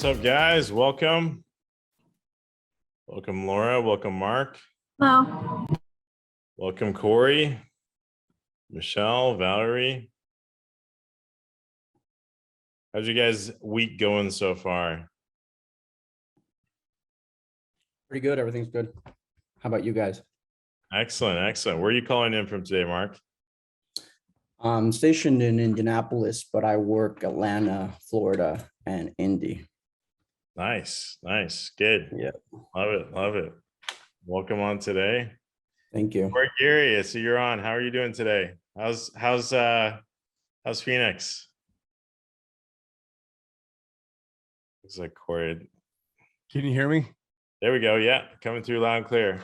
up, guys? Welcome. Welcome, Laura. Welcome, Mark. Hello. Welcome, Corey, Michelle, Valerie. How's you guys' week going so far? Pretty good. Everything's good. How about you guys? Excellent, excellent. Where are you calling in from today, Mark? I'm stationed in Indianapolis, but I work Atlanta, Florida, and Indy. Nice, nice, good. Yeah. Love it, love it. Welcome on today. Thank you. We're curious. So you're on. How are you doing today? How's Phoenix? Looks like Corey. Can you hear me? There we go. Yeah, coming through loud and clear.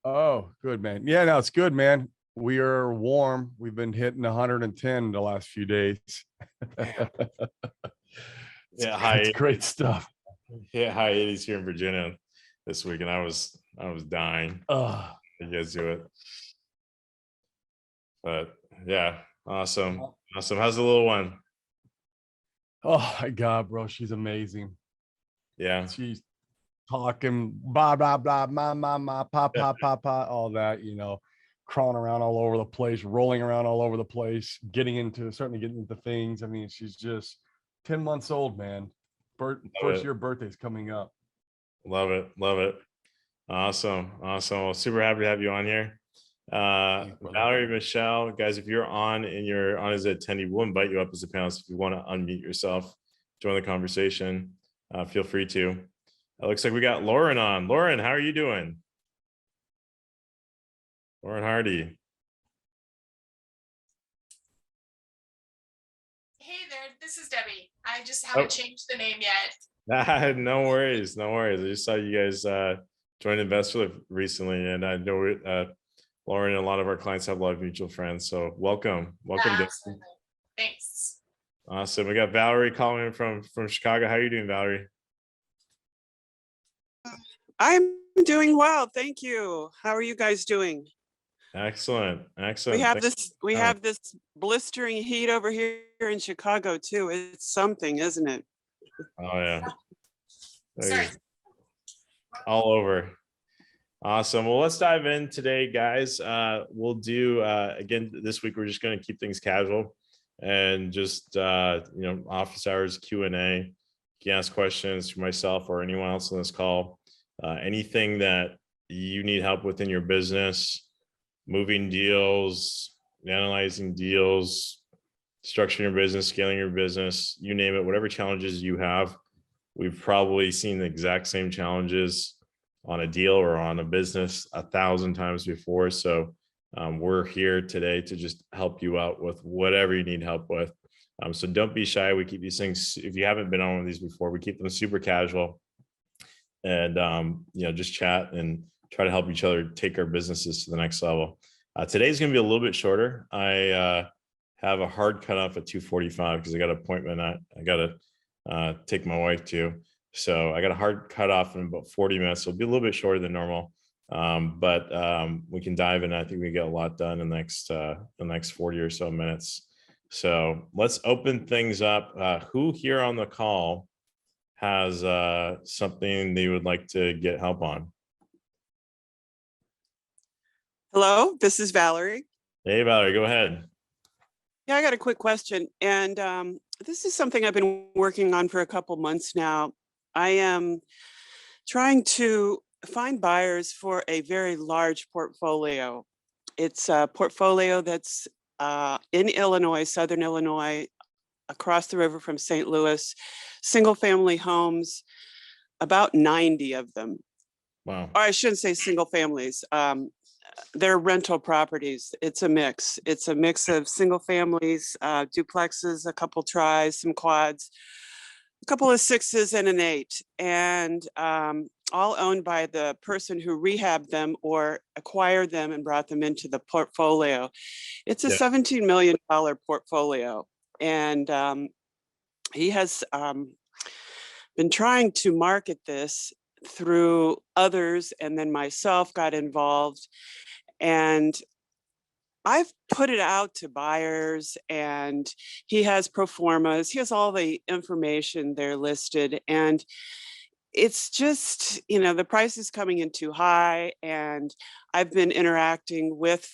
Oh, good, man. Yeah, no, it's good, man. We are warm. We've been hitting 110 the last few days. Yeah, high. It's great stuff. Yeah, high 80s here in Virginia this week, and I was dying. Oh, You guys do it. But yeah, awesome. Awesome. How's the little one? oh my God, bro. She's amazing. Yeah. She's talking blah, blah, blah, ma, pa, pa, pa, pa, all that, you know, crawling around all over the place, rolling around all over the place, starting to get into things. I mean, she's just 10 months old, man. First year birthday's coming up. Love it. Love it. Awesome. Awesome. Well, super happy to have you on here. Valerie, Michelle, guys, if you're on and you're on as an attendee, we'll invite you up as a panelist. If you want to unmute yourself, join the conversation, feel free to. It looks like we got Lauren on. Lauren, how are you doing? Lauren Hardy. Hey there, this is Debbie. I just haven't changed the name yet. No worries. No worries. I just saw you guys join InvestorLift recently, and I know Lauren and a lot of our clients have a lot of mutual friends. So welcome. Welcome. Yeah, absolutely. Thanks. Awesome. We got Valerie calling in from Chicago. How are you doing, Valerie? I'm doing well, thank you. How are you guys doing? Excellent. Excellent. We have this blistering heat over here in Chicago too. It's something, isn't it? Oh yeah. Sorry. All over. Awesome. Well, let's dive in today, guys. We'll do again this week. We're just going to keep things casual and just office hours Q&A. You can ask questions to myself or anyone else on this call. Anything that you need help with in your business, moving deals, analyzing deals, structuring your business, scaling your business, you name it, whatever challenges you have. We've probably seen the exact same challenges on a deal or on a business 1,000 times before. So we're here today to just help you out with whatever you need help with. So don't be shy. We keep these things, if you haven't been on one of these before, we keep them super casual and just chat and try to help each other take our businesses to the next level. Today's going to be a little bit shorter. I have a hard cutoff at 2:45 because I got an appointment I got to take my wife to. So I got a hard cutoff in about 40 minutes. So it'll be a little bit shorter than normal, but we can dive in. I think we get a lot done in the next 40 or so minutes. So let's open things up. Who here on the call has something they would like to get help on? Hello, this is Valerie. Hey, Valerie, go ahead. Yeah, I got a quick question. And this is something I've been working on for a couple months now. I am trying to find buyers for a very large portfolio. It's a portfolio that's in Illinois, Southern Illinois, across the river from St. Louis, single family homes, about 90 of them. Wow. Or I shouldn't say single families. They're rental properties. It's a mix. It's a mix of single families, duplexes, a couple tris, some quads, a couple of 6s and an 8, and all owned by the person who rehabbed them or acquired them and brought them into the portfolio. It's a $17 million portfolio. And he has been trying to market this through others, and then myself got involved. And I've put it out to buyers, and he has pro formas. He has all the information there listed, and it's just, the price is coming in too high. And I've been interacting with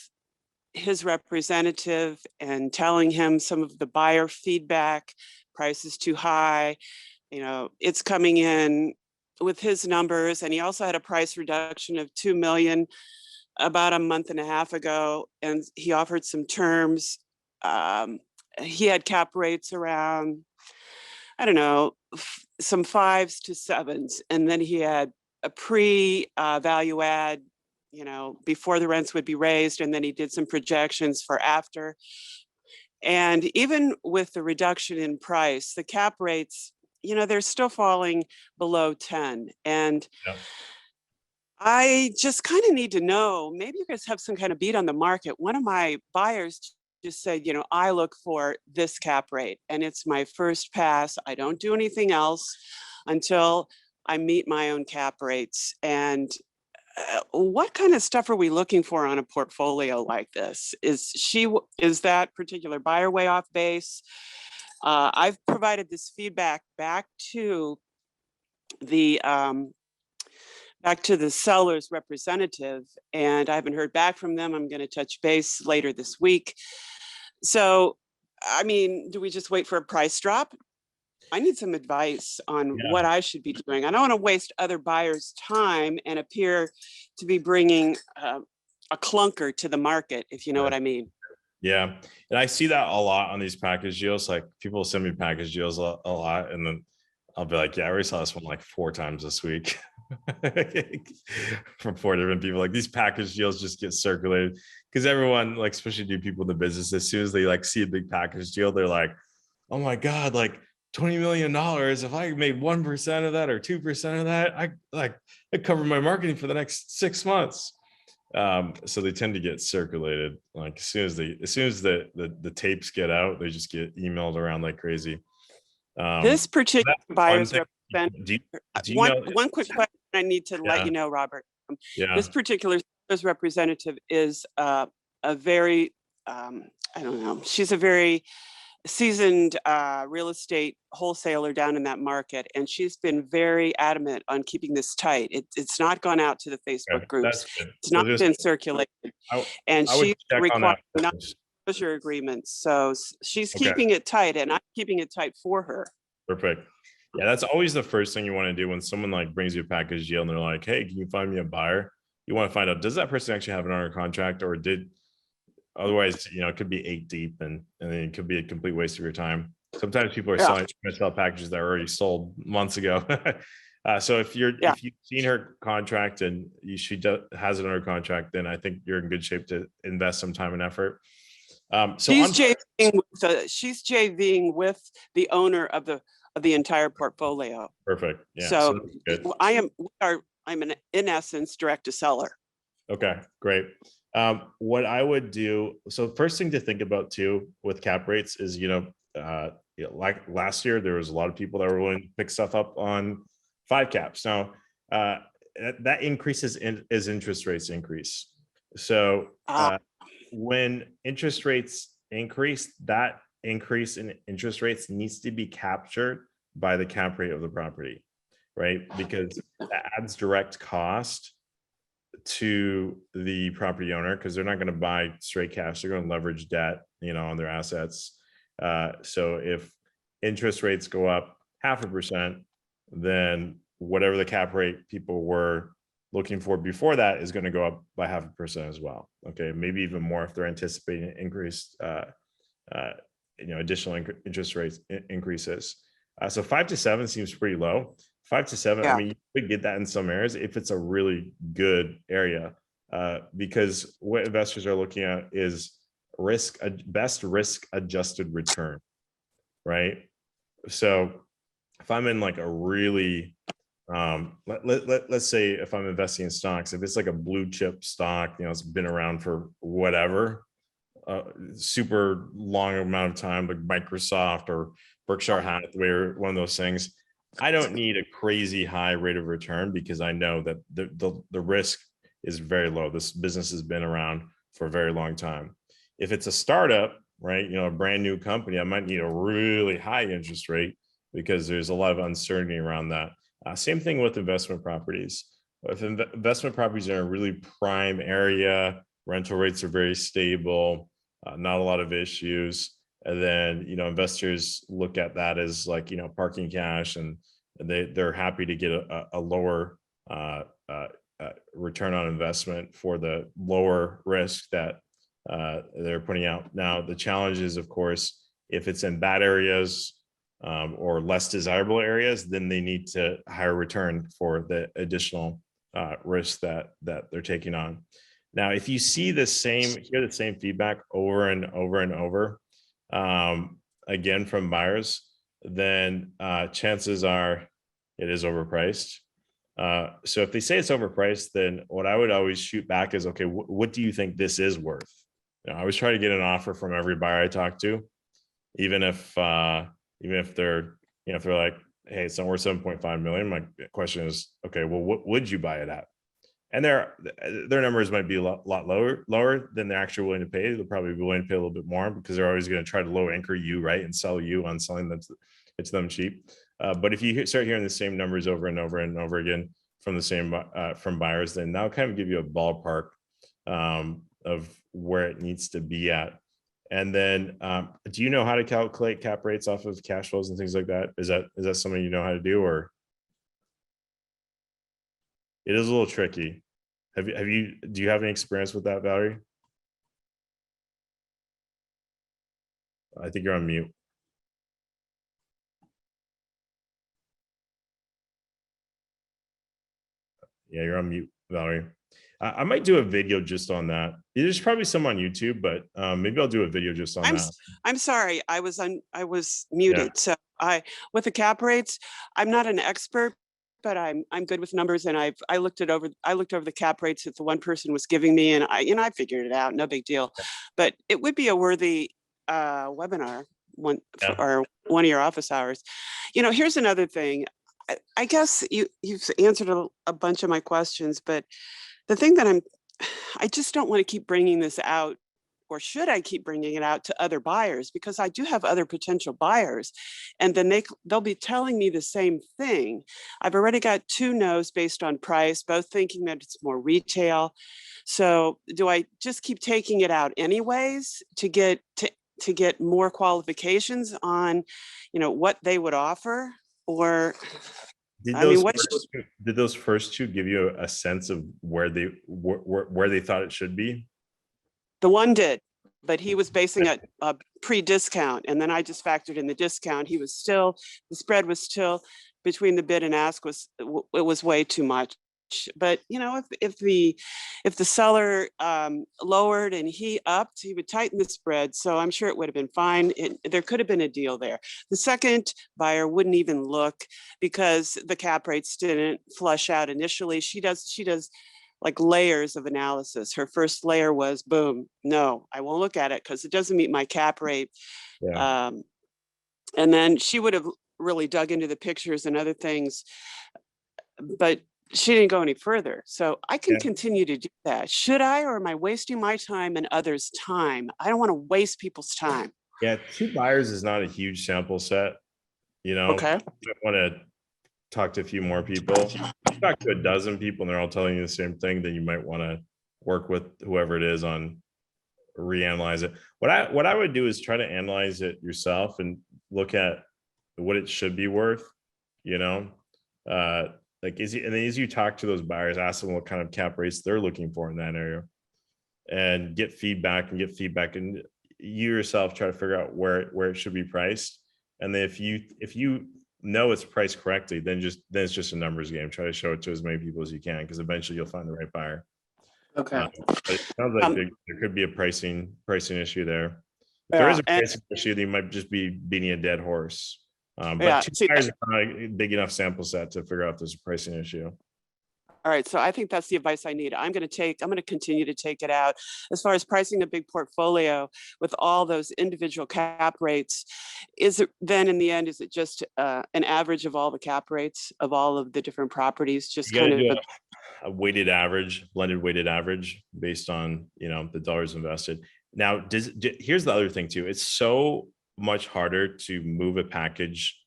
his representative and telling him some of the buyer feedback. Price is too high. It's coming in with his numbers. And he also had a price reduction of 2 million about a month and a half ago, and he offered some terms. He had cap rates around, I don't know, some 5s to 7s, and then he had a value add, before the rents would be raised, and then he did some projections for after. And even with the reduction in price, the cap rates, they're still falling below 10. And Yeah. I just kind of need to know, maybe you guys have some kind of beat on the market. One of my buyers just said, I look for this cap rate, and it's my first pass. I don't do anything else until I meet my own cap rates. And what kind of stuff are we looking for on a portfolio like this? Is that particular buyer way off base? I've provided this feedback back to the seller's representative, and I haven't heard back from them. I'm going to touch base later this week. So, do we just wait for a price drop? I need some advice on what I should be doing. I don't want to waste other buyers' time and appear to be bringing a clunker to the market, if you know what I mean. Yeah. And I see that a lot on these package deals. Like, people send me package deals a lot, and then I'll be like, yeah, I already saw this one like 4 times this week from 4 different people. Like, these package deals just get circulated because everyone, like, especially new people in the business, as soon as they like see a big package deal, they're like, oh my God, like $20 million. If I made 1% of that or 2% of that, I cover my marketing for the next 6 months. So they tend to get circulated. Like, as soon as the tapes get out, they just get emailed around like crazy. This particular buyer's representative. One quick question I need to let you know, Robert. This particular representative is a very, I don't know, she's a very seasoned real estate wholesaler down in that market, and she's been very adamant on keeping this tight. It's not gone out to the Facebook groups. It's not been circulated, and she requires non-disclosure agreements. So she's keeping it tight, and I'm keeping it tight for her. Perfect. Yeah, that's always the first thing you want to do when someone like brings you a package deal and they're like, hey, can you find me a buyer? You want to find out, does that person actually have an under contract, or otherwise, it could be 8 deep and then it could be a complete waste of your time. Sometimes people are trying to sell packages that are already sold months ago. So if you've seen her contract and she has it under contract, then I think you're in good shape to invest some time and effort. She's JVing with the owner of the entire portfolio. Perfect. Yeah. So I'm in essence direct to seller. Okay, great. What I would do, so first thing to think about too with cap rates is, like last year, there was a lot of people that were willing to pick stuff up on 5 caps. Now, that increases as interest rates increase. So when interest rates increase, that increase in interest rates needs to be captured by the cap rate of the property, right? Because that adds direct cost to the property owner, because they're not going to buy straight cash. They're going to leverage debt, on their assets. So if interest rates go up 0.5%, then whatever the cap rate people were looking for before that is going to go up by 0.5% as well. Okay, maybe even more if they're anticipating increased, additional interest rates increases. So 5 to 7 seems pretty low. 5 to 7. I mean, you could get that in some areas if it's a really good area, because what investors are looking at is best risk adjusted return, right? So if I'm in like a really, let's say if I'm investing in stocks, if it's like a blue chip stock, it's been around for whatever, super long amount of time, like Microsoft or Berkshire Hathaway or one of those things, I don't need a crazy high rate of return, because I know that the risk is very low. This business has been around for a very long time. If it's a startup, right, a brand new company, I might need a really high interest rate because there's a lot of uncertainty around that. Same thing with investment properties. If investment properties are in a really prime area, rental rates are very stable, not a lot of issues. And then, investors look at that as like, parking cash, and they're happy to get a lower return on investment for the lower risk that they're putting out. Now, the challenge is, of course, if it's in bad areas or less desirable areas, then they need to higher return for the additional risk that they're taking on. Now, if you see hear the same feedback over and over and over, again from buyers, then chances are it is overpriced. So if they say it's overpriced, then what I would always shoot back is, okay, what do you think this is worth? I always try to get an offer from every buyer I talk to, even if they're, if they're like, hey, it's not worth 7.5 million. My question is, okay, well, what would you buy it at? And their numbers might be a lot lower than they're actually willing to pay. They'll probably be willing to pay a little bit more because they're always going to try to low anchor you, right, and sell you on selling them it's them cheap. But if you start hearing the same numbers over and over and over again from the same from buyers, then that'll kind of give you a ballpark of where it needs to be at. And then, do you know how to calculate cap rates off of cash flows and things like that? Is that something you know how to do, or it is a little tricky? Do you have any experience with that, Valerie? I think you're on mute. Yeah, you're on mute, Valerie. I might do a video just on that. There's probably some on YouTube, but maybe I'll do a video just on that. I'm sorry, I was muted. Yeah. So with the cap rates, I'm not an expert, but I'm good with numbers, and I looked over the cap rates that the one person was giving me, and I figured it out, no big deal. But it would be a worthy webinar or one of your office hours. Here's another thing. I guess you've answered a bunch of my questions, but the thing that I just don't want to keep bringing this out, or should I keep bringing it out to other buyers? Because I do have other potential buyers, and then they'll be telling me the same thing. I've already got 2 no's based on price, both thinking that it's more retail. So do I just keep taking it out anyways to get more qualifications on, what they would offer? Or did those first 2 give you a sense of where they thought it should be? The one did, but he was basing it pre-discount, and then I just factored in the discount. The spread was still between the bid and ask it was way too much. But if the seller lowered and he upped, he would tighten the spread. So I'm sure it would have been fine. There could have been a deal there. The second buyer wouldn't even look because the cap rates didn't flush out initially. She does like layers of analysis. Her first layer was, boom, no, I won't look at it because it doesn't meet my cap rate. Yeah. And then she would have really dug into the pictures and other things, but she didn't go any further. So I can continue to do that. Should I, or am I wasting my time and others' time? I don't want to waste people's time. Yeah, 2 buyers is not a huge sample set. Okay. You want to talk to a few more people. If you talk to a dozen people and they're all telling you the same thing, then you might want to work with whoever it is on reanalyze it. What I would do is try to analyze it yourself and look at what it should be worth. Like as you talk to those buyers, ask them what kind of cap rates they're looking for in that area, and get feedback, and you yourself try to figure out where it should be priced. And then if you know it's priced correctly, then it's just a numbers game. Try to show it to as many people as you can, because eventually you'll find the right buyer. Okay. But it sounds like there could be a pricing issue there. If there is a pricing issue, they might just be beating a dead horse. But 2 buyers is not a big enough sample set to figure out if there's a pricing issue. All right, so I think that's the advice I need. I'm going to continue to take it out. As far as pricing a big portfolio with all those individual cap rates, is it then in the end, is it just an average of all the cap rates of all of the different properties? Just kind of a weighted average, blended weighted average based on, the dollars invested. Now, here's the other thing too. It's so much harder to move a package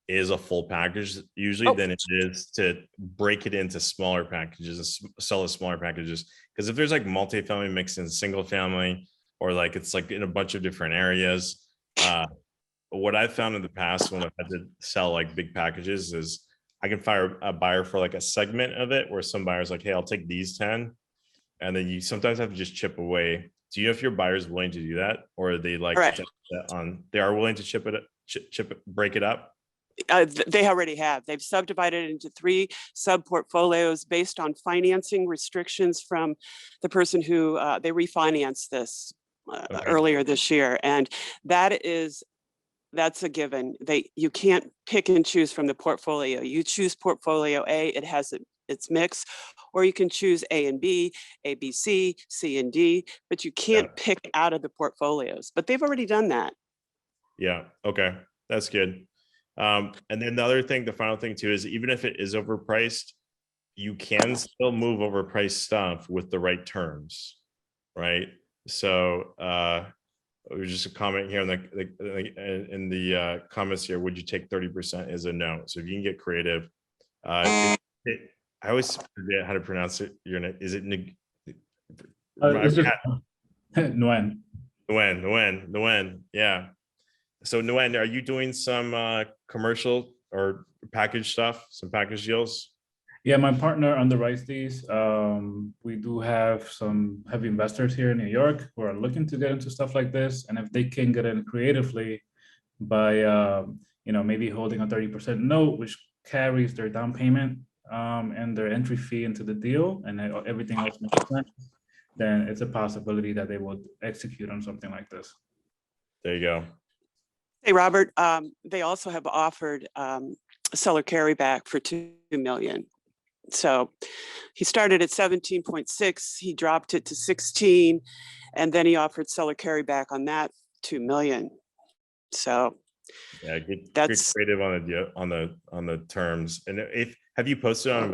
is a full package usually than it is to break it into smaller packages and sell as smaller packages. Because if there's like multifamily mixed in single family, or like it's like in a bunch of different areas, what I've found in the past when I've had to sell like big packages is I can fire a buyer for like a segment of it, where some buyers like, hey, I'll take these 10. And then you sometimes have to just chip away. Do you know if your buyer is willing to do that, or are they like they are willing to chip it, break it up? They already have. They've subdivided it into 3 sub portfolios based on financing restrictions from the person who they refinanced this earlier this year, and that's a given. You can't pick and choose from the portfolio. You choose portfolio A, it has its mix, or you can choose A and B, A, B, C, C and D, but you can't pick out of the portfolios. But they've already done that. Yeah. Okay. That's good. And then the final thing too, is even if it is overpriced, you can still move overpriced stuff with the right terms, right? So it was just a comment here in the comments here. Would you take 30% as a no? So if you can get creative, I always forget how to pronounce it. Your name, is it? It's just Nguyen. Nguyen. Yeah. So Nguyen, are you doing some commercial or package stuff, some package deals? Yeah, my partner underwrites these. We do have some heavy investors here in New York who are looking to get into stuff like this. And if they can get in creatively by, maybe holding a 30% note, which carries their down payment and their entry fee into the deal, and everything else makes sense, then it's a possibility that they will execute on something like this. There you go. Hey, Robert, they also have offered seller carryback for $2 million. So he started at 17.6, he dropped it to 16, and then he offered seller carryback on that $2 million. So yeah, get that's creative on the terms. And have you posted on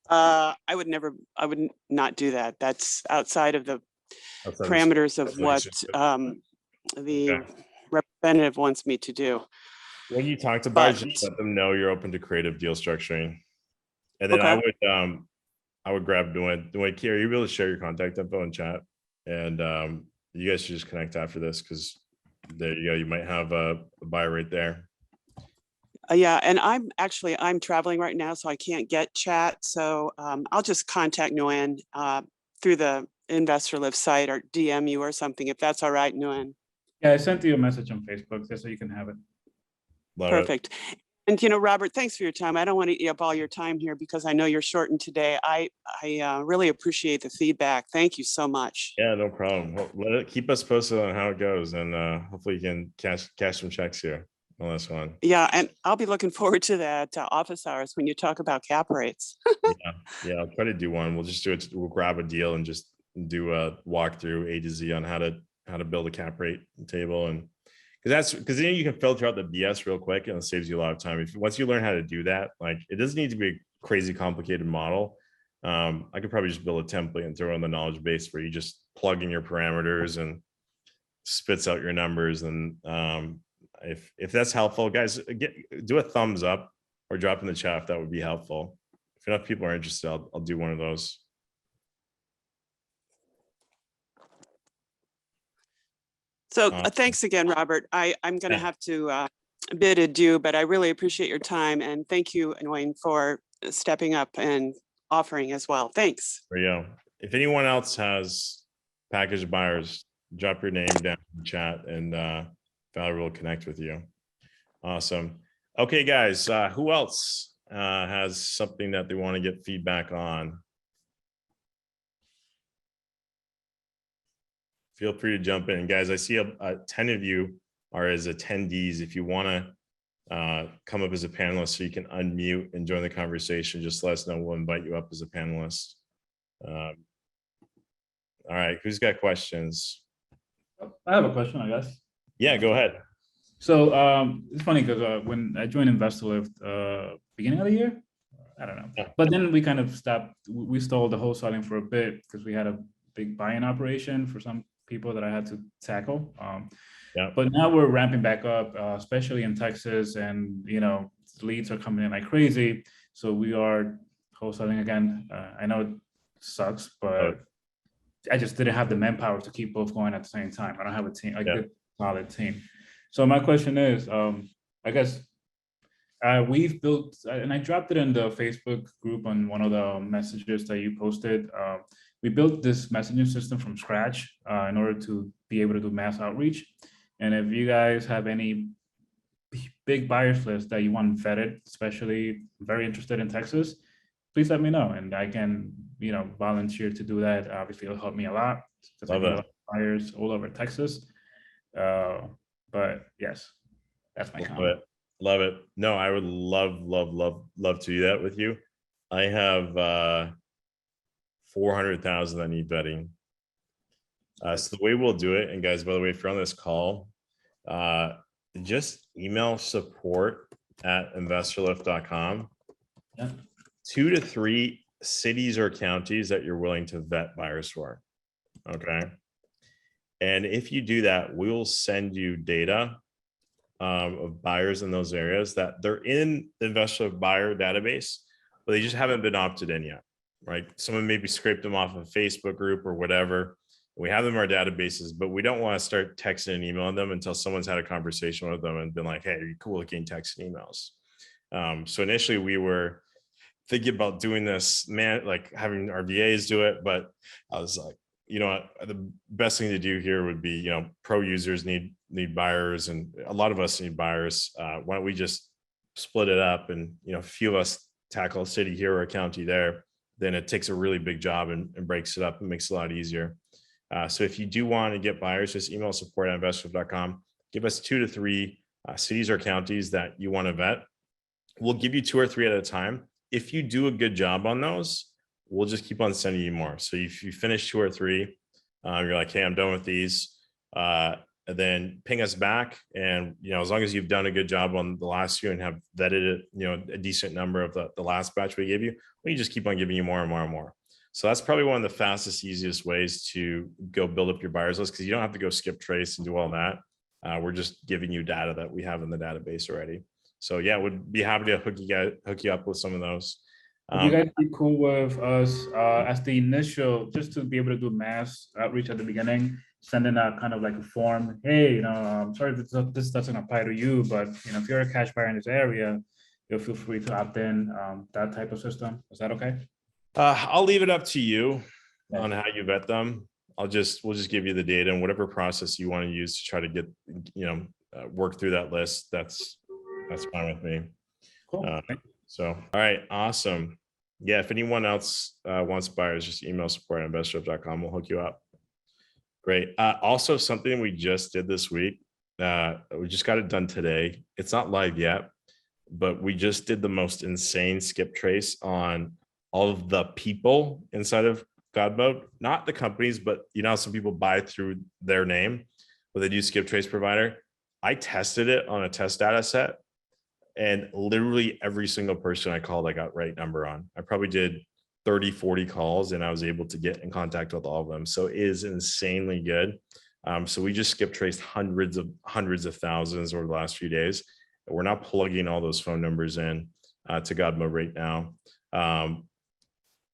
InvestorLift? I would not do that. That's outside of the parameters of what the representative wants me to do. When you talk to buyers, just let them know you're open to creative deal structuring. And then I would grab Nguyen. Kier, you'll be able to share your contact info in chat. And you guys should just connect after this, because there you go. You might have a buyer right there. Yeah, and I'm traveling right now, so I can't get chat. So I'll just contact Nguyen through the InvestorLift site, or DM you or something, if that's all right, Nguyen. Yeah, I sent you a message on Facebook just so you can have it. Perfect. And Robert, thanks for your time. I don't want to eat up all your time here because I know you're shortened today. I really appreciate the feedback. Thank you so much. Yeah, no problem. Well, keep us posted on how it goes, and hopefully you can cash some checks here on this one. Yeah, and I'll be looking forward to that office hours when you talk about cap rates. Yeah, I'll try to do one. We'll just do it. We'll grab a deal and just do a walkthrough A to Z on how to build a cap rate table, and because then you can filter out the BS real quick, and it saves you a lot of time. Once you learn how to do that, like, it doesn't need to be a crazy complicated model. I could probably just build a template and throw it on the knowledge base where you just plug in your parameters and spits out your numbers. And if that's helpful, guys, do a thumbs up or drop in the chat if that would be helpful. If enough people are interested, I'll do one of those. So thanks again, Robert. I'm going to have to bid adieu, but I really appreciate your time. And thank you, Nguyen, for stepping up and offering as well. Thanks. There you go. If anyone else has package buyers, drop your name down in the chat, and Valerie will connect with you. Awesome. Okay, guys, who else has something that they want to get feedback on? Feel free to jump in, guys. I see 10 of you are as attendees. If you want to come up as a panelist, so you can unmute and join the conversation, just let us know. We'll invite you up as a panelist. All right, who's got questions? I have a question, I guess. Yeah, go ahead. So it's funny because when I joined InvestorLift beginning of the year, I don't know, but then we kind of stopped. We stalled the wholesaling for a bit because we had a big buying operation for some people that I had to tackle. Yeah. But now we're ramping back up, especially in Texas, and leads are coming in like crazy. So we are wholesaling again. I know it sucks, but I just didn't have the manpower to keep both going at the same time. I don't have a team, a good solid team. So my question is, I guess we've built, and I dropped it in the Facebook group on one of the messages that you posted. We built this messaging system from scratch in order to be able to do mass outreach. And if you guys have any big buyers list that you want vetted, especially very interested in Texas, please let me know, and I can, volunteer to do that. Obviously, it'll help me a lot because I know buyers all over Texas. But yes, that's my comment. Love it. No, I would love to do that with you. I have 400,000 I need vetting. So the way we'll do it, and guys, by the way, if you're on this call, just email support@investorlift.com. Yeah. 2 to 3 cities or counties that you're willing to vet buyers for. Okay. And if you do that, we will send you data of buyers in those areas that they're in the investor buyer database, but they just haven't been opted in yet, right? Someone maybe scraped them off a Facebook group or whatever. We have them in our databases, but we don't want to start texting and emailing them until someone's had a conversation with them and been like, hey, are you cool looking texts and emails? So initially we were thinking about doing this, like having our VAs do it, but I was like, the best thing to do here would be, pro users need buyers, and a lot of us need buyers. Why don't we just split it up, and a few of us tackle a city here or a county there, then it takes a really big job and breaks it up and makes it a lot easier. So if you do want to get buyers, just email support@investorlift.com. Give us 2 to 3 cities or counties that you want to vet. We'll give you 2 or 3 at a time. If you do a good job on those, we'll just keep on sending you more. So if you finish 2 or 3, you're like, hey, I'm done with these, and then ping us back. And, as long as you've done a good job on the last few and have vetted it, a decent number of the last batch we gave you, we just keep on giving you more and more and more. So that's probably one of the fastest, easiest ways to go build up your buyers list, because you don't have to go skip trace and do all that. We're just giving you data that we have in the database already. So yeah, would be happy to hook you up with some of those. Would you guys be cool with us as the initial, just to be able to do mass outreach at the beginning, sending out kind of like a form? Hey, I'm sorry this doesn't apply to you, but if you're a cash buyer in this area, you'll feel free to opt in. That type of system. Is that okay? I'll leave it up to you on how you vet them. We'll just give you the data, and whatever process you want to use to try to get, work through that list. That's fine with me. Cool. So, all right, awesome. Yeah, if anyone else wants buyers, just email support@investorlift.com. We'll hook you up. Great. Also, something we just did this week, we just got it done today. It's not live yet, but we just did the most insane skip trace on all of the people inside of God Mode, not the companies, but some people buy through their name, but they do skip trace provider. I tested it on a test data set, and literally every single person I called, I got right number on. I probably did 30, 40 calls, and I was able to get in contact with all of them. So it is insanely good. So we just skip traced hundreds of thousands over the last few days. We're now plugging all those phone numbers in to God Mode right now.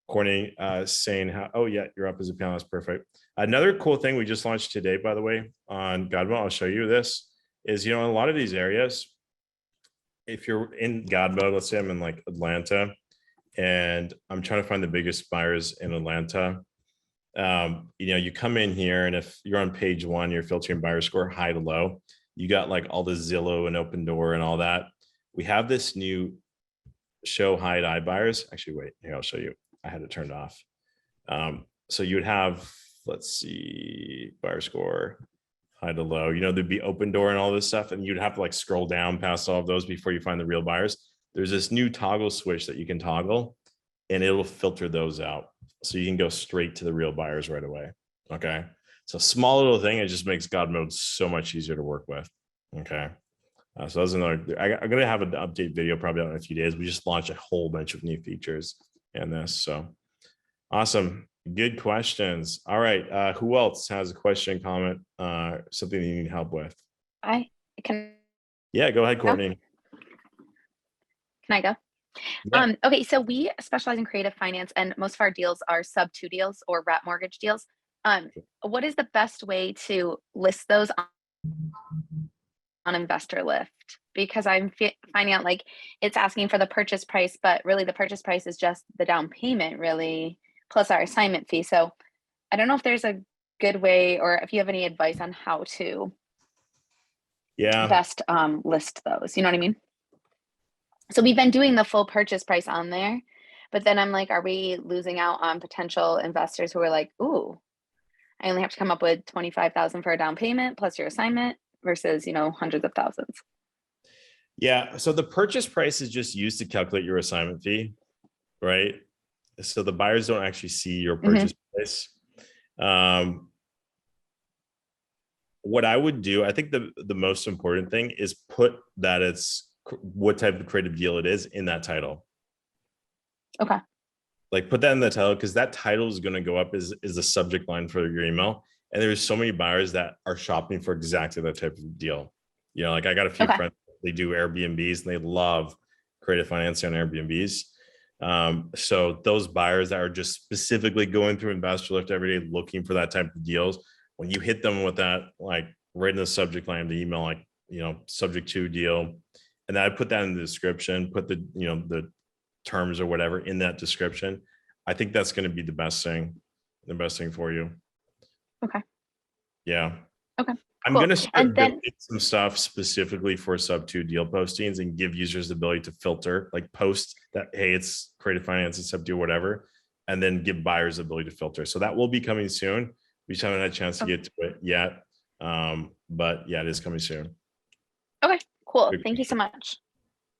Courtney saying oh yeah, you're up as a panelist. Perfect. Another cool thing we just launched today, by the way, on God Mode, I'll show you this, is, in a lot of these areas, if you're in God Mode, let's say I'm in like Atlanta and I'm trying to find the biggest buyers in Atlanta. You come in here, and if you're on page 1, you're filtering buyer score high to low, you got like all the Zillow and Open Door and all that. We have this new show hide iBuyers. Actually, wait, here, I'll show you. I had it turned off. So you would have, let's see, buyer score high to low, there'd be Open Door and all this stuff, and you'd have to like scroll down past all of those before you find the real buyers. There's this new toggle switch that you can toggle, and it'll filter those out, so you can go straight to the real buyers right away. Okay, so small little thing, it just makes God Mode so much easier to work with. Okay, so that's another. I'm gonna have an update video probably out in a few days. We just launched a whole bunch of new features in this, so awesome. Good questions. All right. Who else has a question, comment, something that you need help with? I can Yeah, go ahead, go? Courtney. Can I go? Yeah. Okay, so we specialize in creative finance, and most of our deals are sub 2 deals or wrap mortgage deals. What is the best way to list those on InvestorLift? Because I'm finding out like it's asking for the purchase price, but really the purchase price is just the down payment, really, plus our assignment fee. So I don't know if there's a good way, or if you have any advice on how to Yeah. best list those. You know what I mean? So we've been doing the full purchase price on there, but then I'm like, are we losing out on potential investors who are like, ooh, I only have to come up with 25,000 for a down payment plus your assignment versus, you know, hundreds of thousands. Yeah. So the purchase price is just used to calculate your assignment fee, right? So the buyers don't actually see your purchase price. What I would do, I think the most important thing is put that it's what type of creative deal it is in that title. Okay. Like put that in the title, because that title is going to go up is the subject line for your email. And there's so many buyers that are shopping for exactly that type of deal. You know, like I got a few friends, they do Airbnbs and they love creative financing on Airbnbs. So those buyers that are just specifically going through InvestorLift every day looking for that type of deals, when you hit them with that, like right in the subject line of the email, like, you know, subject to deal, and then I put that in the description, put the, you know, the terms or whatever in that description. I think that's going to be the best thing for you. Okay. Yeah. Okay. I'm Cool. going to start And then building some stuff specifically for sub 2 deal postings and give users the ability to filter, like post that, hey, it's creative finance, it's sub 2, whatever, and then give buyers the ability to filter. So that will be coming soon. We just haven't had a chance to get to it yet. But yeah, it is coming soon. okay, cool. Good Thank you so question. much.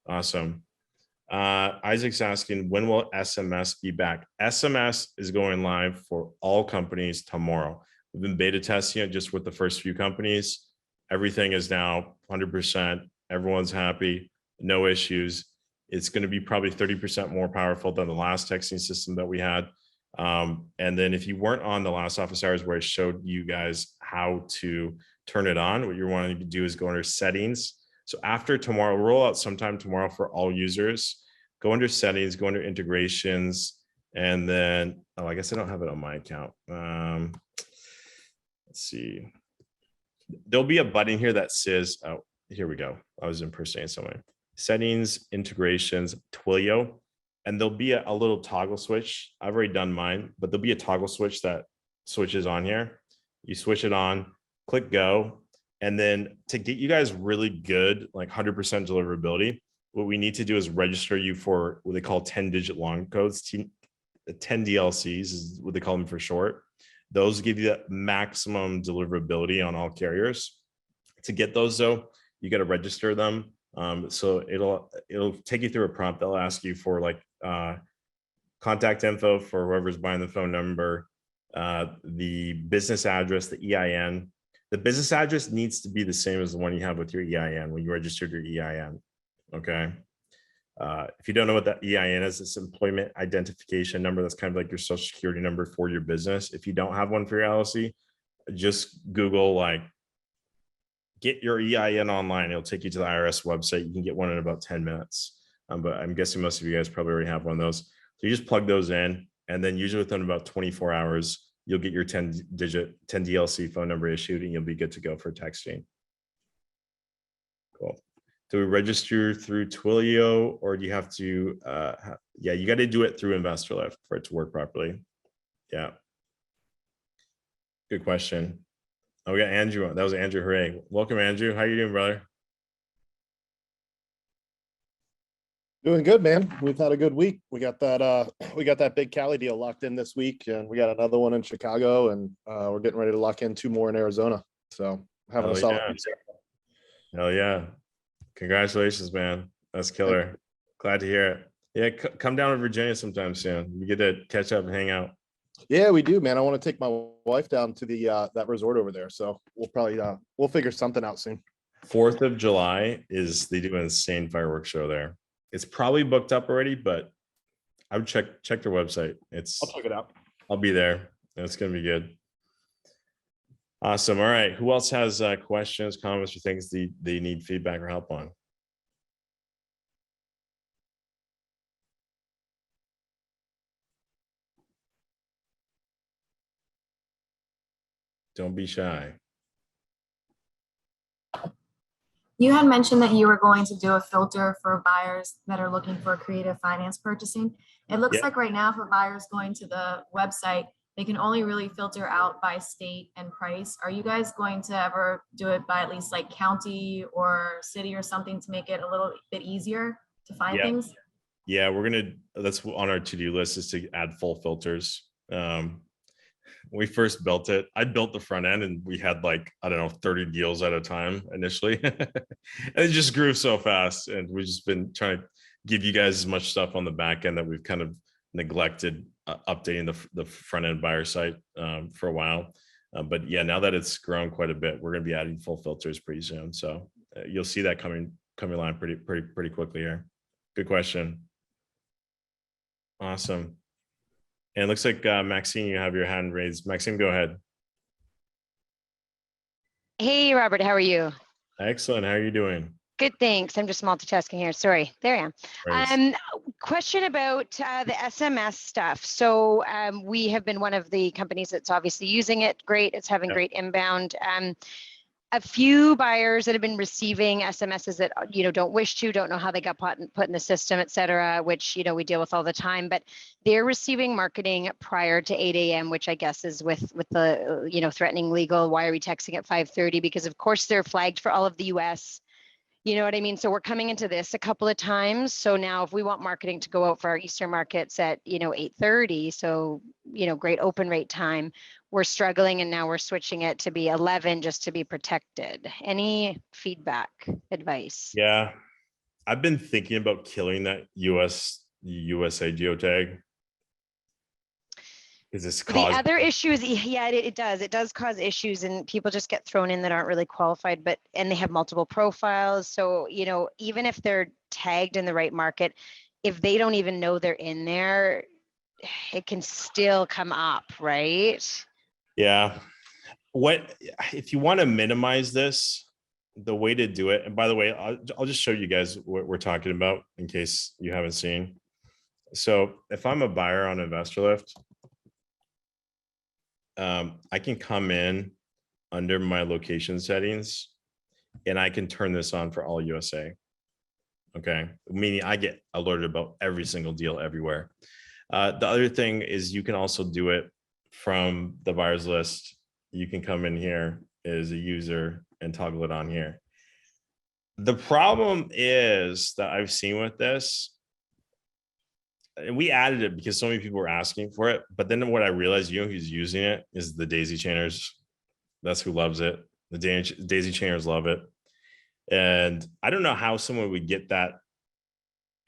Awesome. Isaac's asking, when will SMS be back? SMS is going live for all companies tomorrow. We've been beta testing it just with the first few companies. Everything is now 100%. Everyone's happy, no issues. It's going to be probably 30% more powerful than the last texting system that we had. And then if you weren't on the last office hours where I showed you guys how to turn it on, what you're wanting to do is go under settings. So after tomorrow, we'll roll out sometime tomorrow for all users. Go under settings, go under integrations, and then, oh, I guess I don't have it on my account. Let's see. There'll be a button here that says, oh, here we go. I was impersonating someone. Settings, integrations, Twilio. And there'll be a little toggle switch. I've already done mine, but there'll be a toggle switch that switches on here. You switch it on, click go. And then to get you guys really good, like 100% deliverability, what we need to do is register you for what they call 10-digit long codes. 10 DLCs is what they call them for short. Those give you the maximum deliverability on all carriers. To get those though, you got to register them. So it'll take you through a prompt. They'll ask you for like contact info for whoever's buying the phone number, the business address, the EIN. The business address needs to be the same as the one you have with your EIN when you registered your EIN. Okay. If you don't know what that EIN is, it's employment identification number. That's kind of like your social security number for your business. If you don't have one for your LLC, just Google like get your EIN online. It'll take you to the IRS website. You can get one in about 10 minutes. But I'm guessing most of you guys probably already have one of those. So you just plug those in, and then usually within about 24 hours, you'll get your 10 DLC phone number issued, and you'll be good to go for texting. Cool. Do we register through Twilio, or do you have to, yeah, you got to do it through InvestorLift for it to work properly. Yeah. Good question. Oh, we got Andrew. That was Andrew. Hooray. Welcome, Andrew. How you doing, brother? Doing good, man. We've had a good week. We got that big Cali deal locked in this week, and we got another one in Chicago, and we're getting ready to lock in 2 more in Arizona. So having a solid week. Hell yeah. Congratulations, man. That's killer. Glad to hear it. Yeah, come down to Virginia sometime soon. We get to catch up and hang out. Yeah, we do, man. I want to take my wife down to the that resort over there. So we'll probably we'll figure something out soon. 4th of July they do an insane fireworks show there. It's probably booked up already, but I would check their website. I'll check it out. I'll be there. It's gonna be good. Awesome. All right. Who else has questions, comments, or things they need feedback or help on? Don't be shy. You had mentioned that you were going to do a filter for buyers that are looking for creative finance purchasing. It looks Yeah. like right now for buyers going to the website, they can only really filter out by state and price. Are you guys going to ever do it by at least like county or city or something to make it a little bit easier to find Yeah. things? Yeah, that's on our to-do list, is to add full filters. When we first built it, I built the front end and we had like, I don't know, 30 deals at a time initially. And it just grew so fast. And we've just been trying to give you guys as much stuff on the back end that we've kind of neglected updating the front end buyer site for a while. But yeah, now that it's grown quite a bit, we're going to be adding full filters pretty soon. So you'll see that coming along pretty quickly here. Good question. Awesome. And it looks like Maxine, you have your hand raised. Maxine, go ahead. Hey, Robert, how are you? Excellent. How are you doing? Good, thanks. I'm just multitasking here. Sorry. There I am. Great. Question about the SMS stuff. So we have been one of the companies that's obviously using it. Great. It's having Yep. great inbound. A few buyers that have been receiving SMSs that, don't wish to, don't know how they got put in the system, et cetera, which, we deal with all the time, but they're receiving marketing prior to 8 a.m., which I guess is with the, threatening legal, why are we texting at 5:30? Because of course they're flagged for all of the US. You know what I mean? So we're coming into this a couple of times. So now if we want marketing to go out for our Eastern markets at, 8:30, so, great open rate time, we're struggling, and now we're switching it to be 11 just to be protected. Any feedback, advice? Yeah, I've been thinking about killing that USA geotag. Is this The cause? other issues, yeah, it does. It does cause issues, and people just get thrown in that aren't really qualified, and they have multiple profiles. So, even if they're tagged in the right market, if they don't even know they're in there, it can still come up, right? Yeah. If you want to minimize this, the way to do it, and by the way, I'll just show you guys what we're talking about in case you haven't seen. So if I'm a buyer on InvestorLift, I can come in under my location settings and I can turn this on for all USA. Okay, meaning I get alerted about every single deal everywhere. The other thing is you can also do it from the buyers list. You can come in here as a user and toggle it on here. The problem is that I've seen with this, and we added it because so many people were asking for it, but then what I realized, who's using it is the daisy chainers. That's who loves it. The daisy chainers love it. And I don't know how someone would get that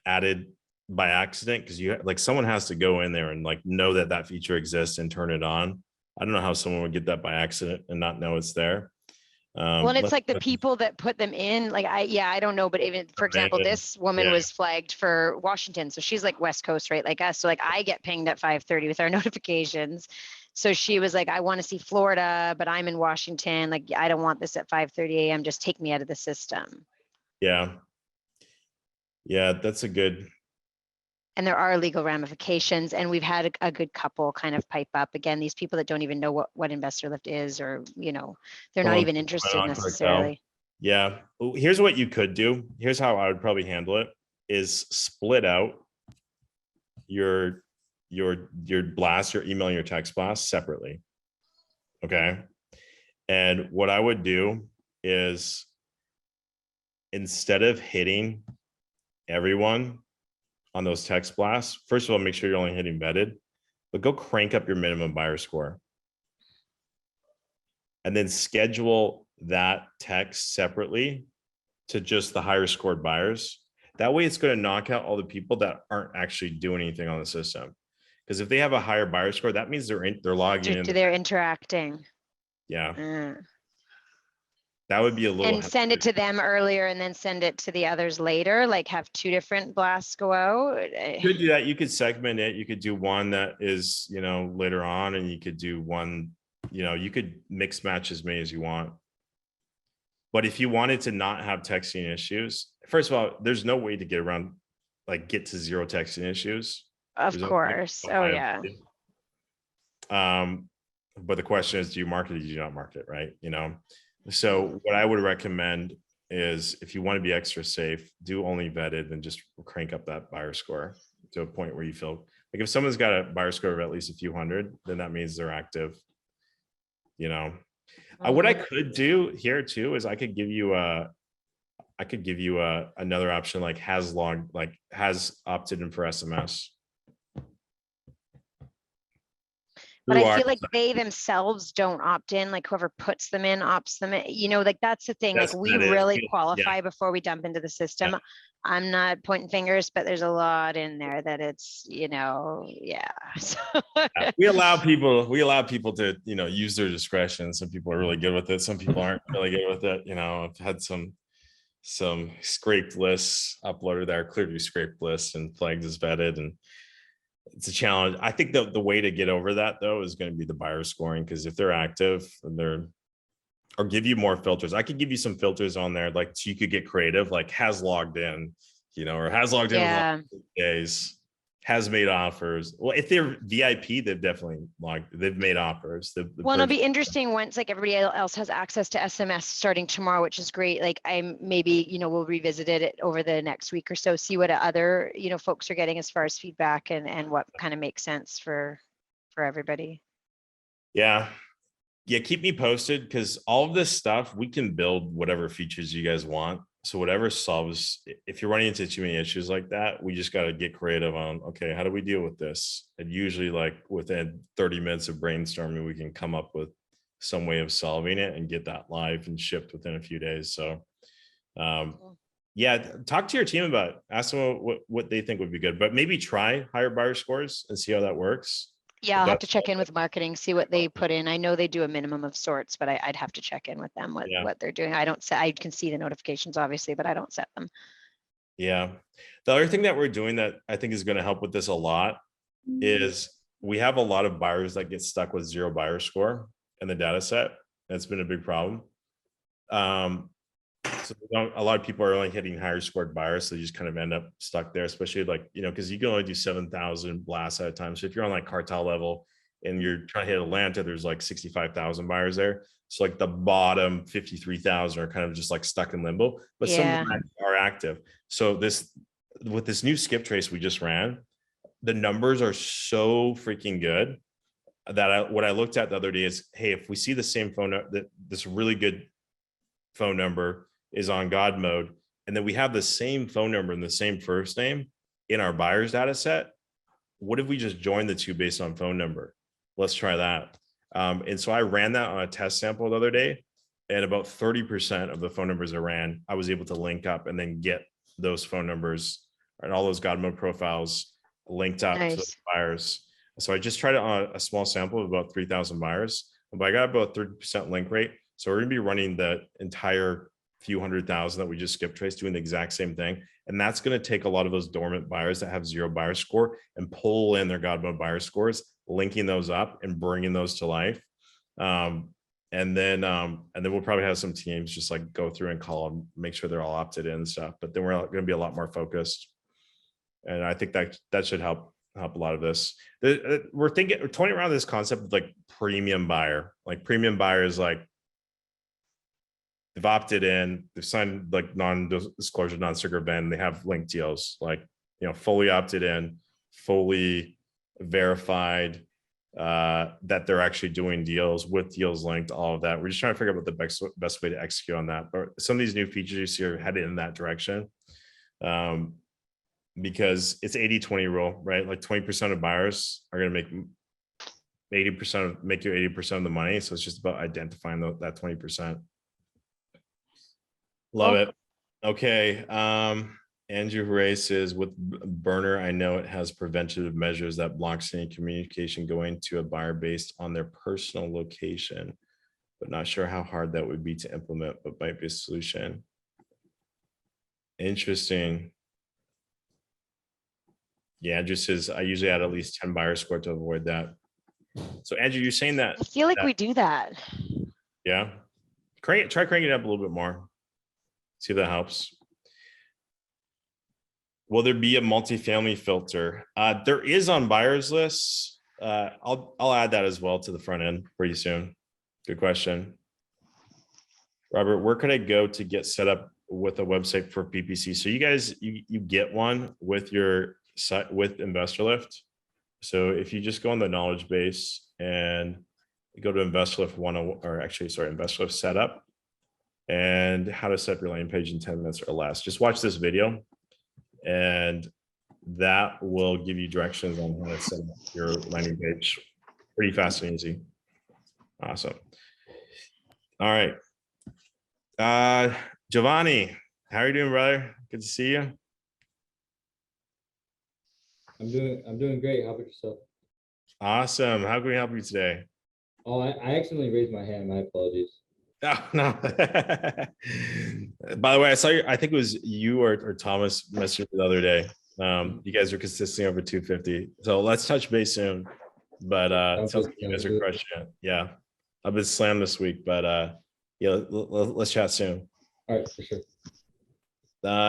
added by accident, because someone has to go in there and know that feature exists and turn it on. I don't know how someone would get that by accident and not know it's there. Well, and it's like the people that put them in, I don't know, but even, for example, this woman was flagged for Washington. So she's West Coast, right? Like us. So I get pinged at 5:30 with our notifications. So she was like, I want to see Florida, but I'm in Washington. I don't want this at 5:30 a.m. Just take me out of the system. Yeah. Yeah, that's a good. And there are legal ramifications, and we've had a good couple kind of pipe up. Again, these people that don't even know what InvestorLift is, or, they're not even interested necessarily. Yeah. Here's what you could do. Here's how I would probably handle it, is split out your blast, your email and your text blast separately. Okay. And what I would do is, instead of hitting everyone on those text blasts, first of all, make sure you're only hitting vetted, but go crank up your minimum buyer score. And then schedule that text separately to just the higher scored buyers. That way it's going to knock out all the people that aren't actually doing anything on the system. Because if they have a higher buyer score, that means they're logging in. They're interacting. Yeah. That would be a little. And send it to them earlier and then send it to the others later, like have 2 different blasts go out. You could do that. You could segment it. You could do one that is, later on, and you could do one, you could mix match as many as you want. But if you wanted to not have texting issues, first of all, there's no way to get around, like get to 0 texting issues. Of course. Oh yeah. But the question is, do you market it? Do you not market it? Right. So what I would recommend is, if you want to be extra safe, do only vetted and just crank up that buyer score to a point where you feel like if someone's got a buyer score of at least a few hundred, then that means they're active. What I could do here too is I could give you another option, like has opted in for SMS. But I feel like they themselves don't opt in, like whoever puts them in opts them in, like that's the thing, like we really qualify before we dump into the system. Yeah. I'm not pointing fingers, but there's a lot in there that it's, yeah. We allow people to, use their discretion. Some people are really good with it. Some people aren't really good with it. I've had some scraped lists uploaded that are clearly scraped lists and flagged as vetted, and it's a challenge. I think the way to get over that though is going to be the buyer scoring, because if they're active and or give you more filters. I could give you some filters on there, like so you could get creative, like has logged in, or has logged in days, has made offers. Well, if they're VIP, they've made offers. Well, it'll be interesting once like everybody else has access to SMS starting tomorrow, which is great. Like we'll revisit it over the next week or so, see what other, folks are getting as far as feedback and what kind of makes sense for everybody. Yeah. Yeah. Keep me posted, because all of this stuff, we can build whatever features you guys want. So whatever solves, if you're running into too many issues like that, we just got to get creative on, okay, how do we deal with this? And usually like within 30 minutes of brainstorming, we can come up with some way of solving it and get that live and shipped within a few days. So talk to your team about it. Ask them what they think would be good, but maybe try higher buyer scores and see how that works. Yeah, I'll have to check in with marketing, see what they put in. I know they do a minimum of sorts, but I'd have to check in with them what they're doing. I can see the notifications obviously, but I don't set them. Yeah. The other thing that we're doing that I think is going to help with this a lot is we have a lot of buyers that get stuck with 0 buyer score in the data set. That's been a big problem. So a lot of people are only hitting higher scored buyers, so you just kind of end up stuck there, especially like, because you can only do 7,000 blasts at a time. So if you're on like cartel level and you're trying to hit Atlanta, there's like 65,000 buyers there. So like the bottom 53,000 are kind of just like stuck in limbo, but some of them are active. So with this new skip trace we just ran, the numbers are so freaking good that what I looked at the other day is, hey, if we see the same phone, this really good phone number is on God mode, and then we have the same phone number and the same first name in our buyers data set, what if we just join the 2 based on phone number? Let's try that. And so I ran that on a test sample the other day, and about 30% of the phone numbers I ran, I was able to link up and then get those phone numbers and all those God mode profiles linked up to the buyers. So I just tried it on a small sample of about 3,000 buyers, but I got about 30% link rate. So we're going to be running the entire few 100,000 that we just skip traced, doing the exact same thing. And that's going to take a lot of those dormant buyers that have 0 buyer score and pull in their God mode buyer scores, linking those up and bringing those to life. And then we'll probably have some teams just like go through and call them, make sure they're all opted in and stuff. But then we're going to be a lot more focused. And I think that should help a lot of this. We're toying around this concept of like premium buyer. Like premium buyer is like, they've opted in, they've signed like non-disclosure, non-circumvent, they have linked deals, like, fully opted in, fully verified that they're actually doing deals with deals linked, all of that. We're just trying to figure out what the best way to execute on that. But some of these new features you see are headed in that direction, because it's 80-20 rule, right? Like 20% of buyers are going to make you 80% of the money. So it's just about identifying that 20%. Love it. Okay. Andrew Hooray says, with Burner, I know it has preventative measures that blocks any communication going to a buyer based on their personal location. but not sure how hard that would be to implement, but might be a solution. Interesting. Yeah, Andrew says I usually add at least 10 buyer score to avoid that. So Andrew, you're saying that? I feel like we do that. Yeah. Try cranking it up a little bit more. See if that helps. Will there be a multifamily filter? There is on buyers lists. I'll add that as well to the front end pretty soon. Good question. Robert, where could I go to get set up with a website for PPC? So you guys, you get one with your site with InvestorLift. So if you just go on the knowledge base and go to InvestorLift InvestorLift setup and how to set up your landing page in 10 minutes or less. Just watch this video and that will give you directions on how to set up your landing page pretty fast and easy. Awesome. All right. Giovanni, how are you doing, brother? Good to see you. I'm doing great. How about yourself? Awesome. How can we help you today? Oh, I accidentally raised my hand. My apologies. Oh, no. By the way, I saw I think it was you or Thomas messaged the other day. You guys are consistently over 250. So let's touch base soon. But sounds like you guys are crushing it. Yeah. I've been slammed this week, but yeah, let's chat soon. All right, for sure.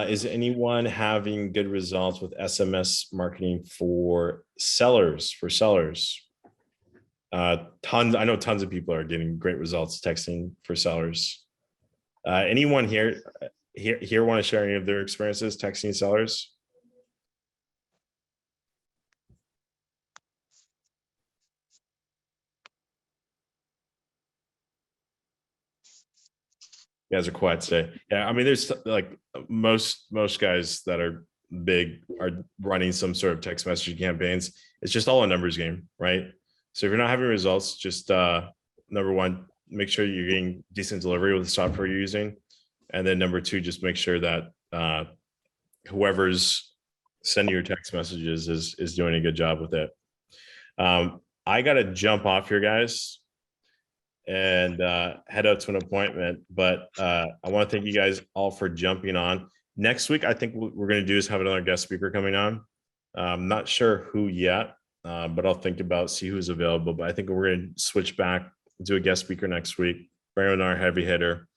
Is anyone having good results with SMS marketing for sellers? Tons. I know tons of people are getting great results texting for sellers. Anyone here want to share any of their experiences texting sellers? You guys are quiet today. Yeah, I mean, there's like most guys that are big are running some sort of text messaging campaigns. It's just all a numbers game, right? So if you're not having results, just number one, make sure you're getting decent delivery with the software you're using. And then number two, just make sure that whoever's sending your text messages is doing a good job with it. I got to jump off here, guys, and head out to an appointment. But I want to thank you guys all for jumping on. Next week, I think what we're going to do is have another guest speaker coming on. I'm not sure who yet, but I'll think about, see who's available. But I think we're going to switch back, do a guest speaker next week, bring on our heavy hitter.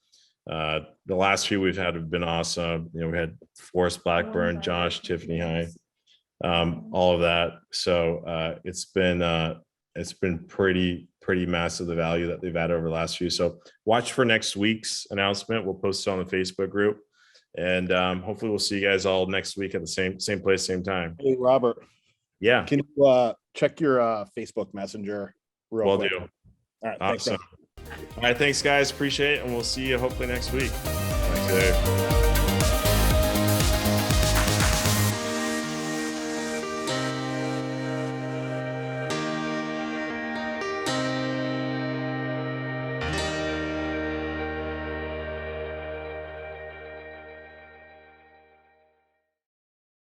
The last few we've had have been awesome. You know, we had Forrest Blackburn, Josh, Tiffany High, all of that. So it's been pretty massive, the value that they've had over the last few. So watch for next week's announcement. We'll post it on the Facebook group, and hopefully we'll see you guys all next week at the same place, same time. Hey, Robert. Yeah. Can you check your Facebook Messenger real quick? Do. All right. Awesome. Thanks, all right. Thanks, guys. Appreciate it. And we'll see you hopefully next week. Talk to you later.